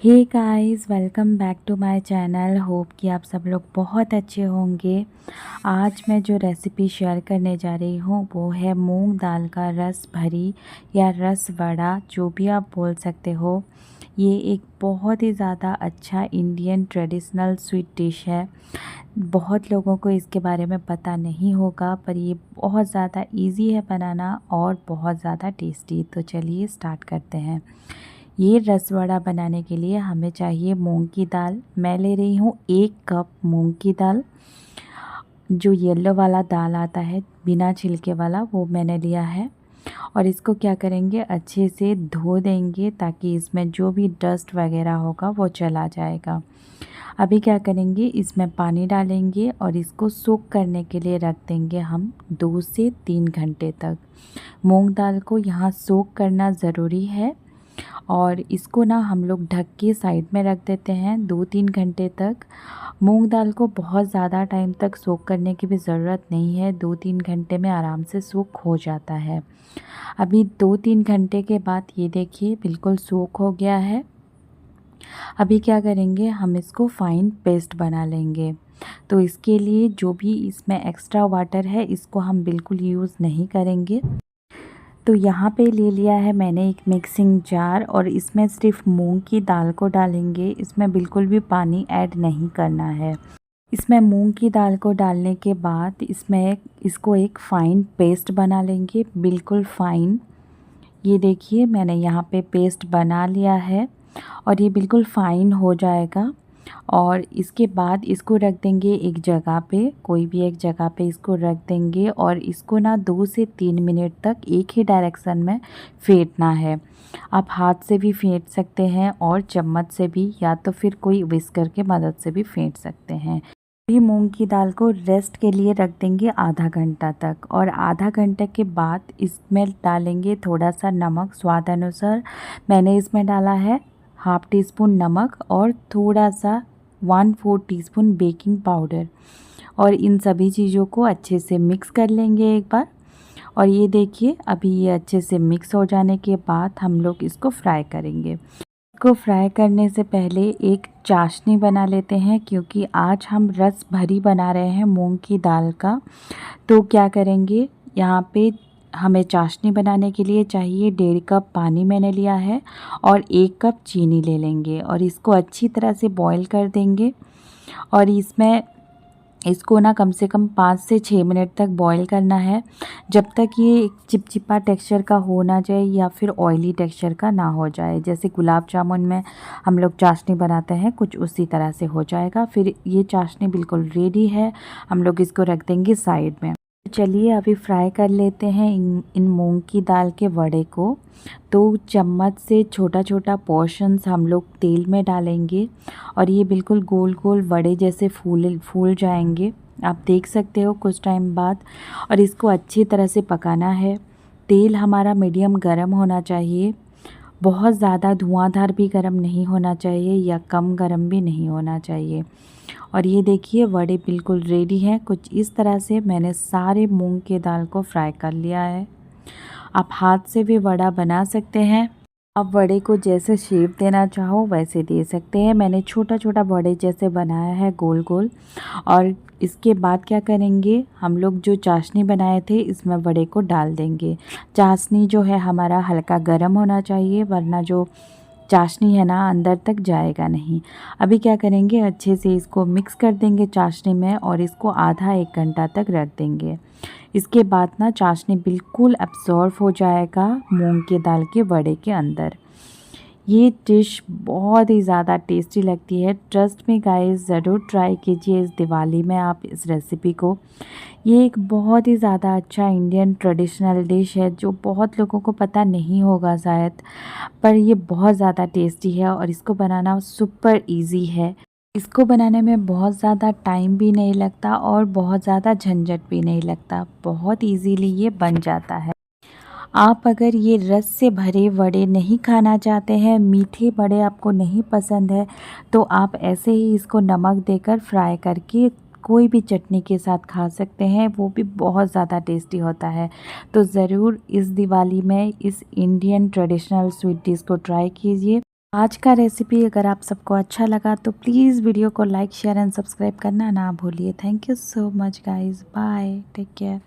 Hey guys, welcome back to my channel. Hope कि आप सब लोग बहुत अच्छे होंगे। आज मैं जो रेसिपी शेयर करने जा रही हूँ वो है मूंग दाल का रस भरी या रस वड़ा, जो भी आप बोल सकते हो। ये एक बहुत ही ज़्यादा अच्छा इंडियन ट्रेडिशनल स्वीट डिश है। बहुत लोगों को इसके बारे में पता नहीं होगा, पर ये बहुत ज़्यादा इजी है बनाना और बहुत ज़्यादा टेस्टी। तो चलिए स्टार्ट करते हैं। ये रस वड़ा बनाने के लिए हमें चाहिए मूंग की दाल। मैं ले रही हूँ 1 कप मूंग की दाल। जो येलो वाला दाल आता है बिना छिलके वाला, वो मैंने लिया है। और इसको क्या करेंगे, अच्छे से धो देंगे ताकि इसमें जो भी डस्ट वगैरह होगा वो चला जाएगा। अभी क्या करेंगे, इसमें पानी डालेंगे और इसको सोक करने के लिए रख देंगे हम 2 से 3 घंटे तक। मूंग दाल को यहाँ सोक करना ज़रूरी है और इसको ना हम लोग ढक के साइड में रख देते हैं 2-3 घंटे तक। मूंग दाल को बहुत ज़्यादा टाइम तक सोक करने की भी ज़रूरत नहीं है, 2-3 घंटे में आराम से सोक हो जाता है। अभी 2-3 घंटे के बाद ये देखिए बिल्कुल सोक हो गया है। अभी क्या करेंगे, हम इसको फाइन पेस्ट बना लेंगे। तो इसके लिए जो भी इसमें एक्स्ट्रा वाटर है इसको हम बिल्कुल यूज़ नहीं करेंगे। तो यहाँ पे ले लिया है मैंने एक मिक्सिंग जार और इसमें सिर्फ मूंग की दाल को डालेंगे। इसमें बिल्कुल भी पानी ऐड नहीं करना है। इसमें मूंग की दाल को डालने के बाद इसमें इसको एक फ़ाइन पेस्ट बना लेंगे, बिल्कुल फ़ाइन। ये देखिए मैंने यहाँ पे पेस्ट बना लिया है और ये बिल्कुल फ़ाइन हो जाएगा। और इसके बाद इसको रख देंगे एक जगह पे, कोई भी एक जगह पे इसको रख देंगे और इसको ना 2 से 3 मिनट तक एक ही डायरेक्शन में फेंटना है। आप हाथ से भी फेंट सकते हैं और चम्मच से भी, या तो फिर कोई विस्कर के मदद से भी फेंट सकते हैं। अभी मूंग की दाल को रेस्ट के लिए रख देंगे आधा घंटा तक और आधा घंटे के बाद इसमें डालेंगे थोड़ा सा नमक स्वाद अनुसार। मैंने इसमें डाला है हाफ़ टी स्पून नमक और थोड़ा सा 1/4 टीस्पून बेकिंग पाउडर। और इन सभी चीज़ों को अच्छे से मिक्स कर लेंगे एक बार। और ये देखिए अभी ये अच्छे से मिक्स हो जाने के बाद हम लोग इसको फ्राई करेंगे। इसको फ्राई करने से पहले एक चाशनी बना लेते हैं, क्योंकि आज हम रस भरी बना रहे हैं मूंग की दाल का। तो क्या करेंगे, यहाँ पे हमें चाशनी बनाने के लिए चाहिए 1.5 कप पानी मैंने लिया है और 1 कप चीनी ले लेंगे और इसको अच्छी तरह से बॉईल कर देंगे। और इसको ना कम से कम 5 से 6 मिनट तक बॉईल करना है, जब तक ये एक चिपचिपा टेक्सचर का हो ना जाए या फिर ऑयली टेक्सचर का ना हो जाए। जैसे गुलाब जामुन में हम लोग चाशनी बनाते हैं, कुछ उसी तरह से हो जाएगा। फिर ये चाशनी बिल्कुल रेडी है, हम लोग इसको रख देंगे साइड में। चलिए अभी फ्राई कर लेते हैं इन मूंग की दाल के वड़े को। तो चम्मच से छोटा छोटा पोर्शंस हम लोग तेल में डालेंगे और ये बिल्कुल गोल गोल वड़े जैसे फूल जाएंगे, आप देख सकते हो कुछ टाइम बाद। और इसको अच्छी तरह से पकाना है। तेल हमारा मीडियम गरम होना चाहिए, बहुत ज़्यादा धुआंधार भी गरम नहीं होना चाहिए या कम गरम भी नहीं होना चाहिए। और ये देखिए वड़े बिल्कुल रेडी हैं। कुछ इस तरह से मैंने सारे मूंग के दाल को फ्राई कर लिया है। आप हाथ से भी वड़ा बना सकते हैं। आप वड़े को जैसे शेप देना चाहो वैसे दे सकते हैं। मैंने छोटा छोटा वड़े जैसे बनाया है गोल गोल। और इसके बाद क्या करेंगे, हम लोग जो चाशनी बनाए थे इसमें वड़े को डाल देंगे। चाशनी जो है हमारा हल्का गर्म होना चाहिए, वरना जो चाशनी है ना अंदर तक जाएगा नहीं। अभी क्या करेंगे, अच्छे से इसको मिक्स कर देंगे चाशनी में और इसको आधा 1 घंटा तक रख देंगे। इसके बाद ना चाशनी बिल्कुल अब्सॉर्ब हो जाएगा मूंग की दाल के वड़े के अंदर। ये डिश बहुत ही ज़्यादा टेस्टी लगती है। ट्रस्ट मी गाइस, ज़रूर ट्राई कीजिए इस दिवाली में आप इस रेसिपी को। ये एक बहुत ही ज़्यादा अच्छा इंडियन ट्रेडिशनल डिश है जो बहुत लोगों को पता नहीं होगा शायद, पर ये बहुत ज़्यादा टेस्टी है और इसको बनाना सुपर इजी है। इसको बनाने में बहुत ज़्यादा टाइम भी नहीं लगता और बहुत ज़्यादा झंझट भी नहीं लगता, बहुत इजीली ये बन जाता है। आप अगर ये रस से भरे वड़े नहीं खाना चाहते हैं, मीठे वड़े आपको नहीं पसंद है, तो आप ऐसे ही इसको नमक देकर फ्राई करके कोई भी चटनी के साथ खा सकते हैं, वो भी बहुत ज़्यादा टेस्टी होता है। तो ज़रूर इस दिवाली में इस इंडियन ट्रेडिशनल स्वीट डिश को ट्राई कीजिए। आज का रेसिपी अगर आप सबको अच्छा लगा तो प्लीज़ वीडियो को लाइक शेयर एंड सब्सक्राइब करना ना भूलिए। Thank you so much guys, bye, take care.